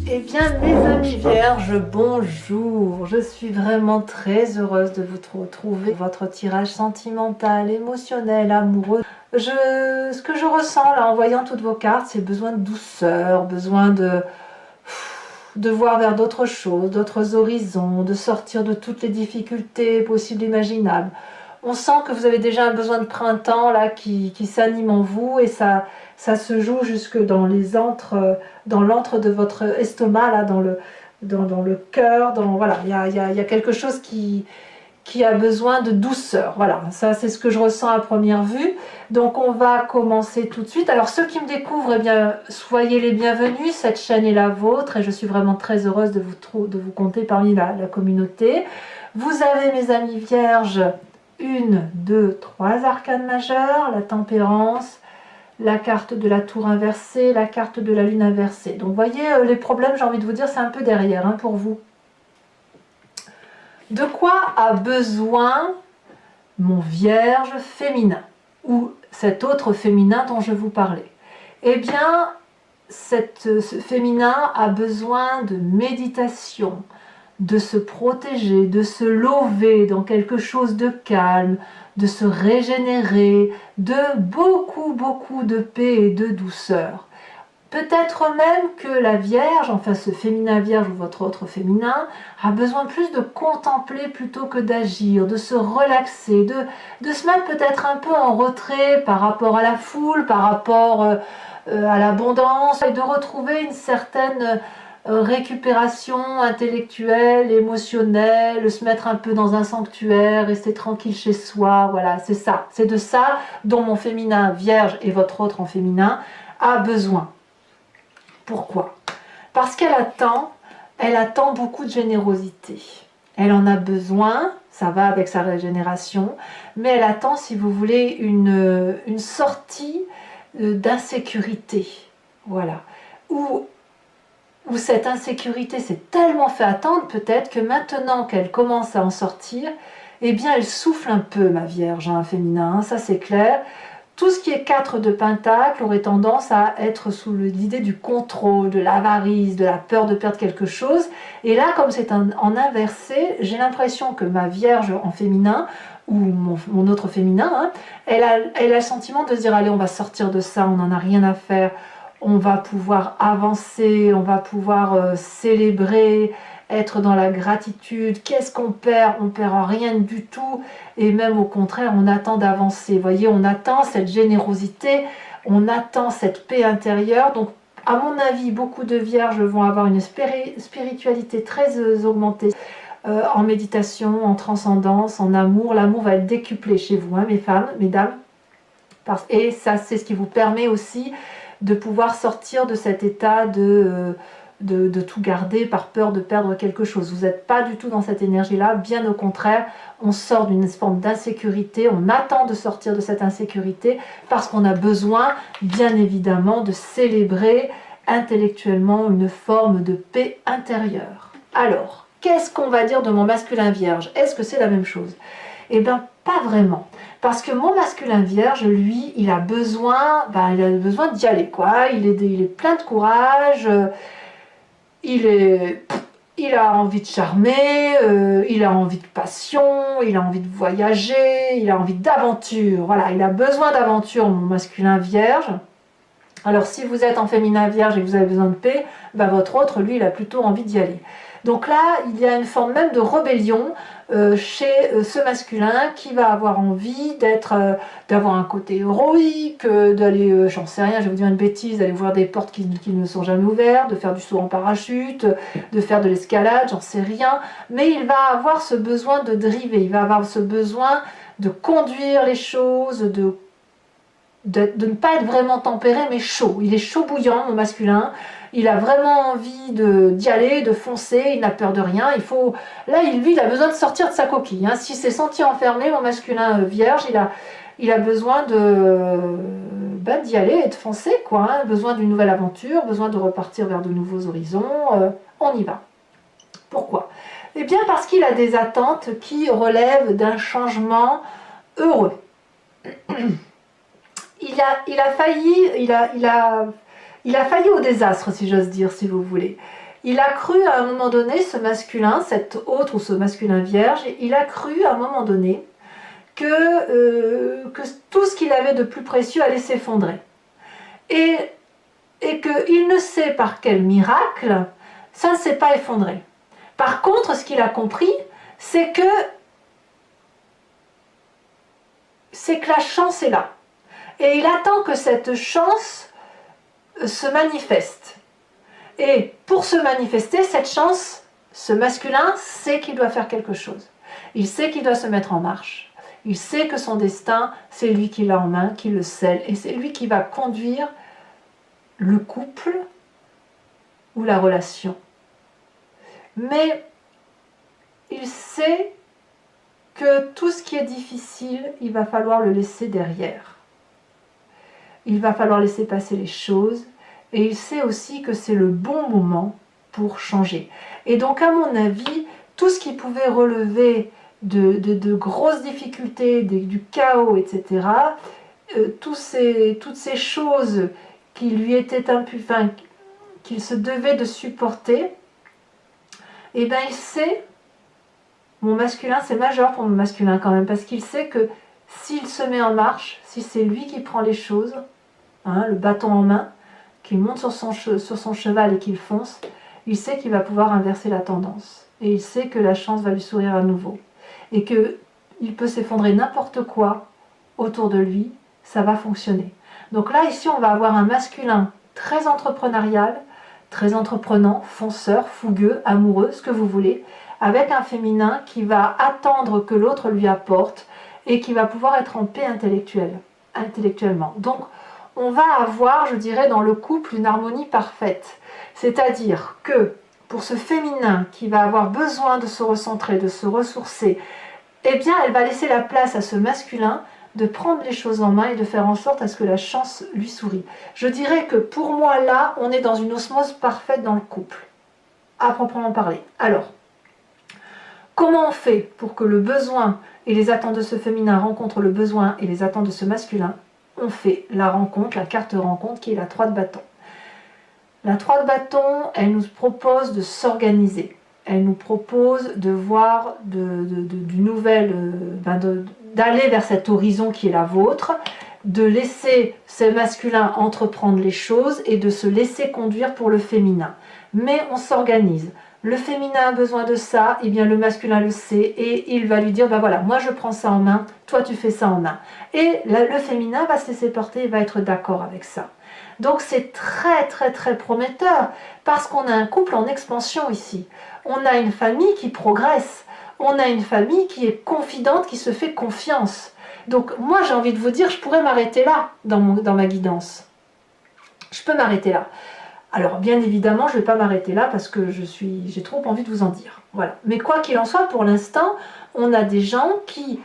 Eh bien, mes amis vierges, bonjour. Je suis vraiment très heureuse de vous retrouver. Votre tirage sentimental, émotionnel, amoureux. Ce que je ressens là en voyant toutes vos cartes, c'est besoin de douceur, besoin de voir vers d'autres choses, d'autres horizons, de sortir de toutes les difficultés possibles et imaginables. On sent que vous avez déjà un besoin de printemps là qui s'anime en vous et ça se joue jusque dans dans l'antre de votre estomac, là, dans le cœur, voilà, il y a quelque chose qui a besoin de douceur. Voilà, ça c'est ce que je ressens à première vue. Donc on va commencer tout de suite. Alors ceux qui me découvrent, eh bien, soyez les bienvenus. Cette chaîne est la vôtre et je suis vraiment très heureuse de vous compter parmi la communauté. Vous avez, mes amis vierges, 1, 2, 3 arcanes majeures, la tempérance, la carte de la tour inversée, la carte de la lune inversée. Donc vous voyez, les problèmes, j'ai envie de vous dire, c'est un peu derrière hein, pour vous. De quoi a besoin mon vierge féminin ou cet autre féminin dont je vous parlais? Eh bien, ce féminin a besoin de méditation, de se protéger, de se lever dans quelque chose de calme, de se régénérer, de beaucoup de paix et de douceur. Peut-être même que la Vierge, enfin ce féminin Vierge ou votre autre féminin, a besoin plus de contempler plutôt que d'agir, de se relaxer, de se mettre peut-être un peu en retrait par rapport à la foule, par rapport à l'abondance, et de retrouver une certaine récupération intellectuelle, émotionnelle, se mettre un peu dans un sanctuaire, rester tranquille chez soi, voilà, c'est ça. C'est de ça dont mon féminin Vierge et votre autre en féminin a besoin. Pourquoi? Parce qu'elle attend beaucoup de générosité. Elle en a besoin, ça va avec sa régénération, mais elle attend, si vous voulez, une sortie d'insécurité. Voilà. Où cette insécurité s'est tellement fait attendre, peut-être que maintenant qu'elle commence à en sortir, eh bien elle souffle un peu, ma Vierge, hein, féminin, hein, ça c'est clair. Tout ce qui est 4 de Pentacle aurait tendance à être sous l'idée du contrôle, de l'avarice, de la peur de perdre quelque chose. Et là, comme c'est en inversé, j'ai l'impression que ma Vierge en féminin, ou mon autre féminin, hein, elle a le sentiment de se dire, allez, on va sortir de ça, on n'en a rien à faire, on va pouvoir avancer, on va pouvoir célébrer, être dans la gratitude. Qu'est-ce qu'on perd? On perd rien du tout, et même au contraire, on attend d'avancer. Vous voyez, on attend cette générosité, on attend cette paix intérieure. Donc, à mon avis, beaucoup de vierges vont avoir une spiritualité très augmentée en méditation, en transcendance, en amour. L'amour va être décuplé chez vous, hein, mes femmes, mesdames. Et ça, c'est ce qui vous permet aussi de pouvoir sortir de cet état de tout garder par peur de perdre quelque chose. Vous n'êtes pas du tout dans cette énergie-là, bien au contraire, on sort d'une forme d'insécurité, on attend de sortir de cette insécurité parce qu'on a besoin, bien évidemment, de célébrer intellectuellement une forme de paix intérieure. Alors, qu'est-ce qu'on va dire de mon masculin vierge? Est-ce que c'est la même chose? Eh bien, pas vraiment. Parce que mon masculin vierge, lui, il a besoin d'y aller, quoi. Il est plein de courage, il a envie de charmer, il a envie de passion, il a envie de voyager, il a envie d'aventure. Voilà, il a besoin d'aventure, mon masculin vierge. Alors, si vous êtes en féminin vierge et que vous avez besoin de paix, ben votre autre, lui, il a plutôt envie d'y aller. Donc là, il y a une forme même de rébellion chez ce masculin qui va avoir envie d'avoir un côté héroïque, d'aller, j'en sais rien, je vais vous dire une bêtise, d'aller ouvrir des portes qui ne sont jamais ouvertes, de faire du saut en parachute, de faire de l'escalade, j'en sais rien. Mais il va avoir ce besoin de driver, il va avoir ce besoin de conduire les choses, de ne pas être vraiment tempéré, mais chaud. Il est chaud bouillant, mon masculin. Il a vraiment envie d'y aller, de foncer, il n'a peur de rien. Là, lui, il a besoin de sortir de sa coquille. Hein. S'il s'est senti enfermé, mon masculin vierge, il a besoin d'y aller et de foncer, quoi. Hein. Besoin d'une nouvelle aventure, besoin de repartir vers de nouveaux horizons. On y va. Pourquoi? Eh bien, parce qu'il a des attentes qui relèvent d'un changement heureux. Il a il a failli au désastre, si j'ose dire, si vous voulez. Il a cru à un moment donné, ce masculin, cet autre ou ce masculin vierge, il a cru à un moment donné que tout ce qu'il avait de plus précieux allait s'effondrer. Et qu'il ne sait par quel miracle, ça ne s'est pas effondré. Par contre, ce qu'il a compris, c'est que la chance est là. Et il attend que cette chance se manifeste. Et pour se manifester, cette chance, ce masculin sait qu'il doit faire quelque chose. Il sait qu'il doit se mettre en marche. Il sait que son destin, c'est lui qui l'a en main, qui le scelle. Et c'est lui qui va conduire le couple ou la relation. Mais il sait que tout ce qui est difficile, il va falloir le laisser derrière. Il va falloir laisser passer les choses. Et il sait aussi que c'est le bon moment pour changer. Et donc, à mon avis, tout ce qui pouvait relever de grosses difficultés, du chaos, etc., toutes ces choses qui lui étaient qu'il se devait de supporter, eh bien, il sait, mon masculin, c'est majeur pour mon masculin quand même, parce qu'il sait que s'il se met en marche, si c'est lui qui prend les choses, hein, le bâton en main, qu'il monte sur son cheval et qu'il fonce, il sait qu'il va pouvoir inverser la tendance. Et il sait que la chance va lui sourire à nouveau. Et qu'il peut s'effondrer n'importe quoi autour de lui, ça va fonctionner. Donc là, ici, on va avoir un masculin très entrepreneurial, très entreprenant, fonceur, fougueux, amoureux, ce que vous voulez, avec un féminin qui va attendre que l'autre lui apporte et qui va pouvoir être en paix intellectuellement. Donc, on va avoir, je dirais, dans le couple une harmonie parfaite. C'est-à-dire que pour ce féminin qui va avoir besoin de se recentrer, de se ressourcer, eh bien, elle va laisser la place à ce masculin de prendre les choses en main et de faire en sorte à ce que la chance lui sourie. Je dirais que pour moi, là, on est dans une osmose parfaite dans le couple, à proprement parler. Alors, comment on fait pour que le besoin et les attentes de ce féminin rencontrent le besoin et les attentes de ce masculin? On fait la rencontre, la carte rencontre qui est la 3 de bâton. La 3 de bâton, elle nous propose de s'organiser. Elle nous propose de voir du nouvel, d'aller vers cet horizon qui est la vôtre, de laisser ce masculin entreprendre les choses et de se laisser conduire pour le féminin. Mais on s'organise. Le féminin a besoin de ça, et bien le masculin le sait et il va lui dire, ben voilà, moi je prends ça en main, toi tu fais ça en main. Et le féminin va se laisser porter et va être d'accord avec ça. Donc c'est très très très prometteur parce qu'on a un couple en expansion ici. On a une famille qui progresse, on a une famille qui est confidente, qui se fait confiance. Donc moi j'ai envie de vous dire, je pourrais m'arrêter là dans ma guidance. Je peux m'arrêter là. Alors bien évidemment, je ne vais pas m'arrêter là parce que j'ai trop envie de vous en dire. Voilà. Mais quoi qu'il en soit, pour l'instant, on a des gens qui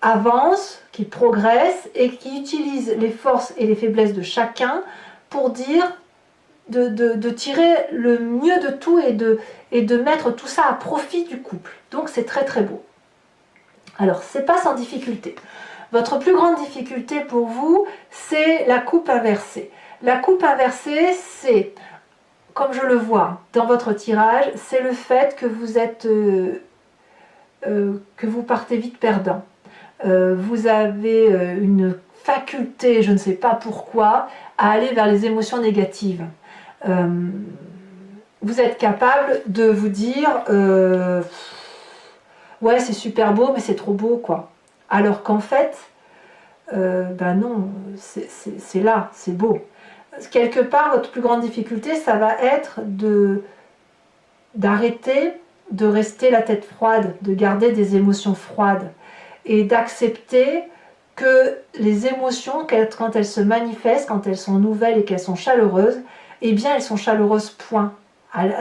avancent, qui progressent et qui utilisent les forces et les faiblesses de chacun pour dire de tirer le mieux de tout et de mettre tout ça à profit du couple. Donc c'est très très beau. Alors c'est pas sans difficulté. Votre plus grande difficulté pour vous, c'est la coupe inversée. La coupe inversée, c'est, comme je le vois dans votre tirage, c'est le fait que vous êtes, que vous partez vite perdant. Vous avez une faculté, je ne sais pas pourquoi, à aller vers les émotions négatives. Vous êtes capable de vous dire, ouais c'est super beau, mais c'est trop beau quoi. Alors qu'en fait, ben non, c'est là, c'est beau. Quelque part, votre plus grande difficulté, ça va être d'arrêter de rester la tête froide, de garder des émotions froides et d'accepter que les émotions, quand elles se manifestent, quand elles sont nouvelles et qu'elles sont chaleureuses, eh bien elles sont chaleureuses, point.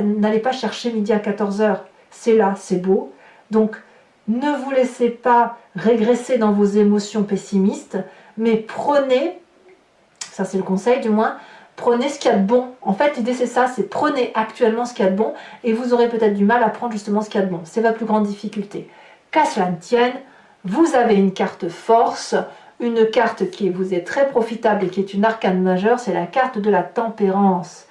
N'allez pas chercher midi à 14h, c'est là, c'est beau. Donc ne vous laissez pas régresser dans vos émotions pessimistes, mais prenez, ça c'est le conseil du moins, prenez ce qu'il y a de bon. En fait, l'idée c'est ça, c'est prenez actuellement ce qu'il y a de bon et vous aurez peut-être du mal à prendre justement ce qu'il y a de bon. C'est votre plus grande difficulté. Qu'à cela ne tienne, vous avez une carte force, une carte qui vous est très profitable et qui est une arcane majeure, c'est la carte de la tempérance.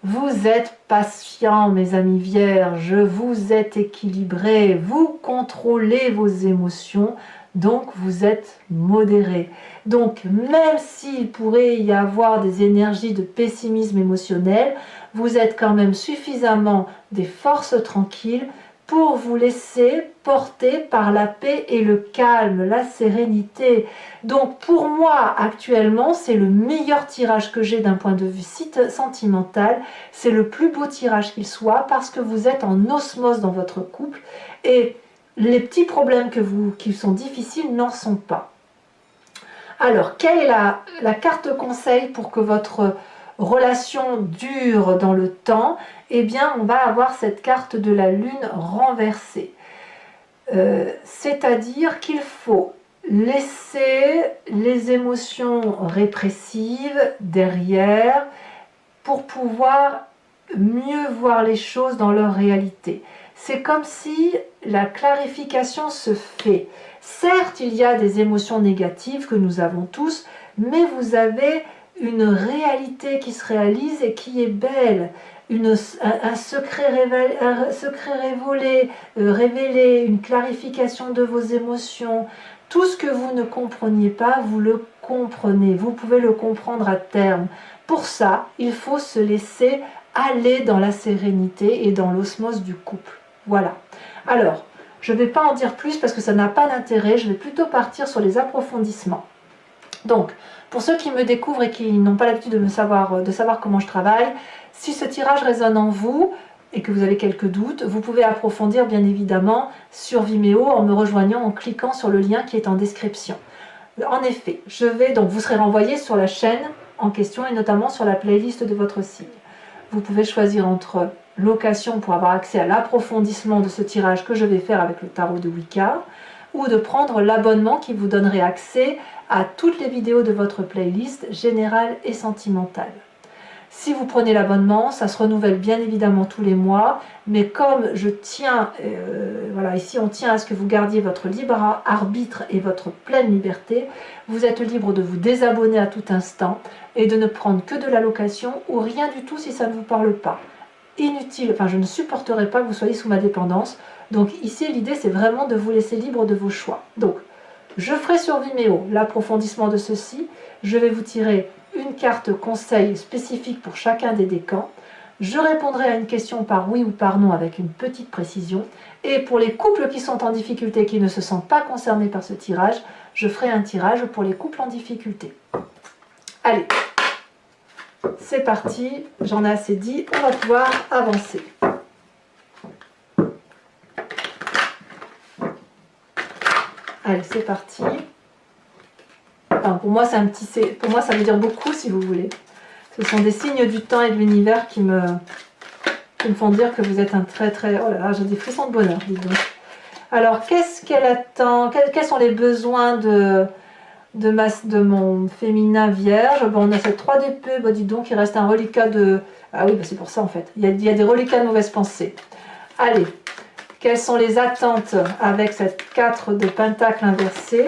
Vous êtes patient, mes amis vierges, vous êtes équilibrés, vous contrôlez vos émotions, donc vous êtes modérés. Donc même s'il pourrait y avoir des énergies de pessimisme émotionnel, vous êtes quand même suffisamment des forces tranquilles pour vous laisser porter par la paix et le calme, la sérénité. Donc pour moi, actuellement, c'est le meilleur tirage que j'ai d'un point de vue sentimental. C'est le plus beau tirage qu'il soit parce que vous êtes en osmose dans votre couple et les petits problèmes qui sont difficiles n'en sont pas. Alors, quelle est la carte conseil pour que votre relation dure dans le temps? Eh bien, on va avoir cette carte de la lune renversée. C'est-à-dire qu'il faut laisser les émotions répressives derrière pour pouvoir mieux voir les choses dans leur réalité. C'est comme si la clarification se fait. Certes, il y a des émotions négatives que nous avons tous, mais vous avez une réalité qui se réalise et qui est belle. Un secret révélé, une clarification de vos émotions. Tout ce que vous ne compreniez pas, vous le comprenez. Vous pouvez le comprendre à terme. Pour ça, il faut se laisser aller dans la sérénité et dans l'osmose du couple. Voilà. Alors, je ne vais pas en dire plus parce que ça n'a pas d'intérêt. Je vais plutôt partir sur les approfondissements. Donc, pour ceux qui me découvrent et qui n'ont pas l'habitude de savoir comment je travaille, si ce tirage résonne en vous et que vous avez quelques doutes, vous pouvez approfondir bien évidemment sur Vimeo en me rejoignant en cliquant sur le lien qui est en description. En effet, donc vous serez renvoyé sur la chaîne en question et notamment sur la playlist de votre signe. Vous pouvez choisir entre location pour avoir accès à l'approfondissement de ce tirage que je vais faire avec le tarot de Wicca, ou de prendre l'abonnement qui vous donnerait accès à toutes les vidéos de votre playlist générale et sentimentale. Si vous prenez l'abonnement, ça se renouvelle bien évidemment tous les mois, mais comme je tiens, voilà, ici on tient à ce que vous gardiez votre libre arbitre et votre pleine liberté, vous êtes libre de vous désabonner à tout instant et de ne prendre que de la location ou rien du tout si ça ne vous parle pas. Inutile, enfin je ne supporterai pas que vous soyez sous ma dépendance, donc ici l'idée c'est vraiment de vous laisser libre de vos choix. Donc je ferai sur Vimeo l'approfondissement de ceci, je vais vous tirer une carte conseil spécifique pour chacun des décans. Je répondrai à une question par oui ou par non avec une petite précision. Et pour les couples qui sont en difficulté, qui ne se sentent pas concernés par ce tirage, je ferai un tirage pour les couples en difficulté. Allez, c'est parti, j'en ai assez dit, on va pouvoir avancer. Allez, c'est parti. Enfin, pour moi, pour moi, ça veut dire beaucoup, si vous voulez. Ce sont des signes du temps et de l'univers qui me font dire que vous êtes un très... Oh là là, j'ai des frissons de bonheur, dis donc. Alors, qu'est-ce qu'elle attend? Quels sont les besoins de mon féminin vierge? Bon, on a cette 3 d'épée, bah, dis donc, il reste un reliquat de... Ah oui, bah, c'est pour ça, en fait. Il y a des reliquats de mauvaises pensées. Allez, quelles sont les attentes avec cette 4 de pentacle inversée?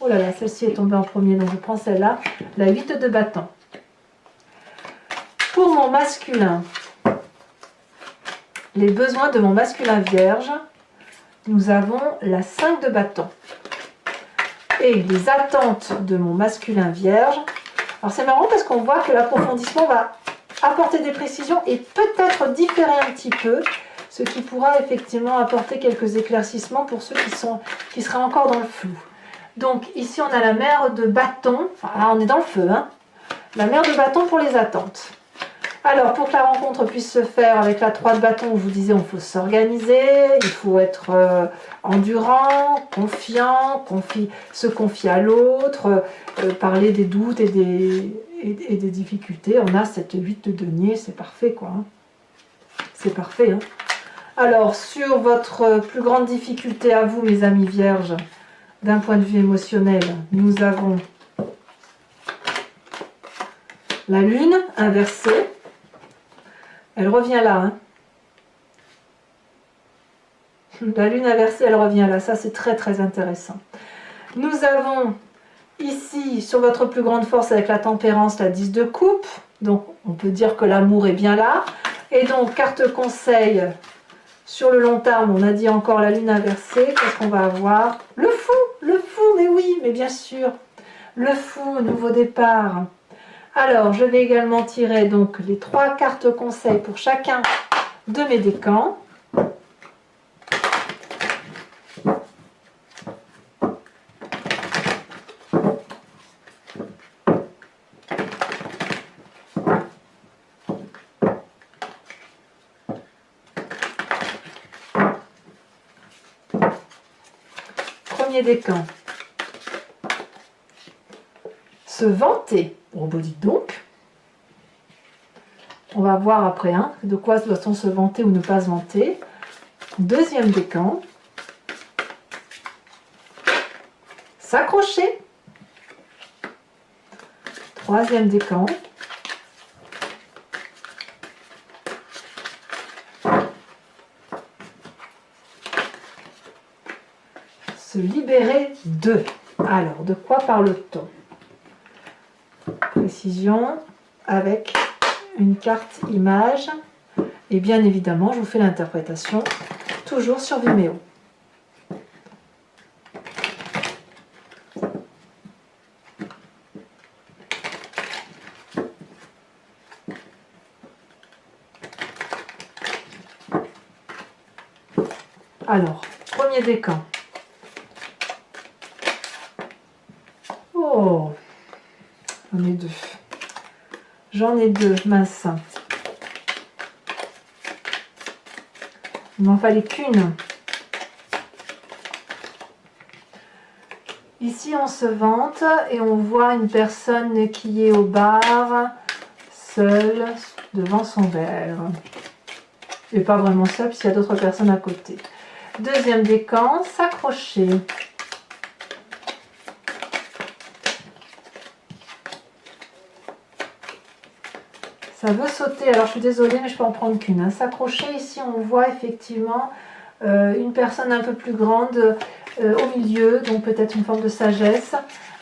Oh là là, celle-ci est tombée en premier, donc je prends celle-là. La 8 de bâton. Pour mon masculin, les besoins de mon masculin vierge, nous avons la 5 de bâton. Et les attentes de mon masculin vierge. Alors c'est marrant parce qu'on voit que l'approfondissement va apporter des précisions et peut-être différer un petit peu, ce qui pourra effectivement apporter quelques éclaircissements pour ceux qui seraient encore dans le flou. Donc ici on a la mère de bâton, enfin là on est dans le feu, hein. La mère de bâton pour les attentes. Alors pour que la rencontre puisse se faire avec la 3 de bâton, on vous disait on faut s'organiser, il faut être endurant, confiant, se confier à l'autre, parler des doutes et des difficultés. On a cette 8 de denier, c'est parfait quoi. Hein. C'est parfait. Hein. Alors sur votre plus grande difficulté à vous mes amis vierges, d'un point de vue émotionnel, nous avons la lune inversée. Elle revient là. Hein. La lune inversée, elle revient là. Ça, c'est très, très intéressant. Nous avons Ici, sur votre plus grande force avec la tempérance, la 10 de coupe. Donc, on peut dire que l'amour est bien là. Et donc, carte conseil, sur le long terme, on a dit encore la lune inversée. Qu'est-ce qu'on va avoir? Le fou, mais oui, mais bien sûr. Le fou, nouveau départ. Alors, je vais également tirer donc les 3 cartes conseils pour chacun de mes décans. Premier décan. Se vanter. Bon, bah, dites donc. On va voir après de quoi doit-on se vanter ou ne pas se vanter. Deuxième décan. S'accrocher. Troisième décan. Se libérer d'eux. Alors, de quoi parle-t-on? Précision avec une carte image. Et bien évidemment, je vous fais l'interprétation toujours sur Vimeo. Alors, premier décan. Oh, j'en ai deux. J'en ai deux, mince. Il m'en fallait qu'une. Ici, on se vante et on voit une personne qui est au bar, seule, devant son verre. Et pas vraiment seule, puisqu'il y a d'autres personnes à côté. Deuxième décan, s'accrocher. Ça veut sauter, alors je suis désolée, mais je peux en prendre qu'une. S'accrocher, ici, on voit effectivement une personne un peu plus grande au milieu, donc peut-être une forme de sagesse,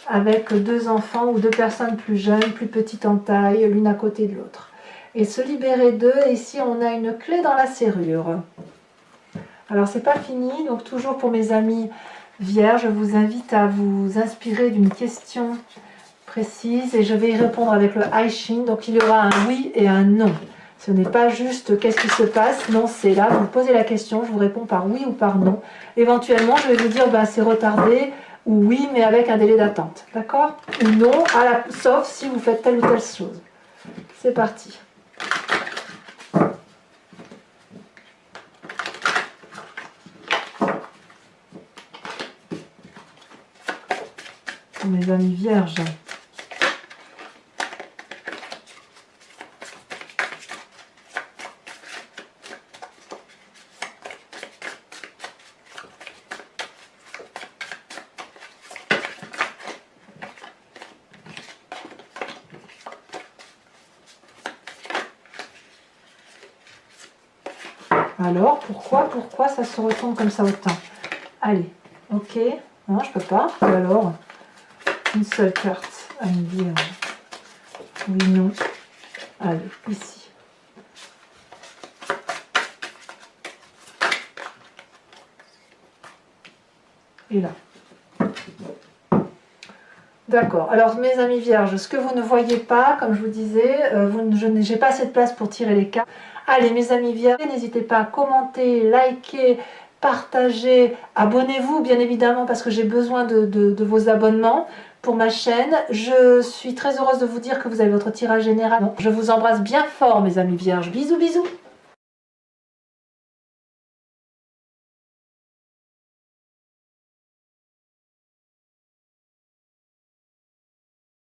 avec 2 enfants ou 2 personnes plus jeunes, plus petites en taille, l'une à côté de l'autre. Et se libérer d'eux, et ici, on a une clé dans la serrure. Alors, c'est pas fini, donc toujours pour mes amis vierges, je vous invite à vous inspirer d'une question précise et je vais y répondre avec le I Ching. Donc il y aura un oui et un non. Ce n'est pas juste qu'est-ce qui se passe, non, c'est là, vous me posez la question, je vous réponds par oui ou par non. Éventuellement, je vais vous dire c'est retardé ou oui, mais avec un délai d'attente, d'accord? Ou non, sauf si vous faites telle ou telle chose. C'est parti. Pour mes amis vierges. Alors, pourquoi ça se retourne comme ça autant? Allez, ok. Non, je peux pas. Et alors, une seule carte à me dire oui, non. Allez, ici. Et là. D'accord. Alors, mes amis vierges, ce que vous ne voyez pas, comme je vous disais, je n'ai pas assez de place pour tirer les cartes. Allez, mes amis vierges, n'hésitez pas à commenter, liker, partager, abonnez-vous, bien évidemment, parce que j'ai besoin de vos abonnements pour ma chaîne. Je suis très heureuse de vous dire que vous avez votre tirage général. Je vous embrasse bien fort, mes amis vierges. Bisous, bisous.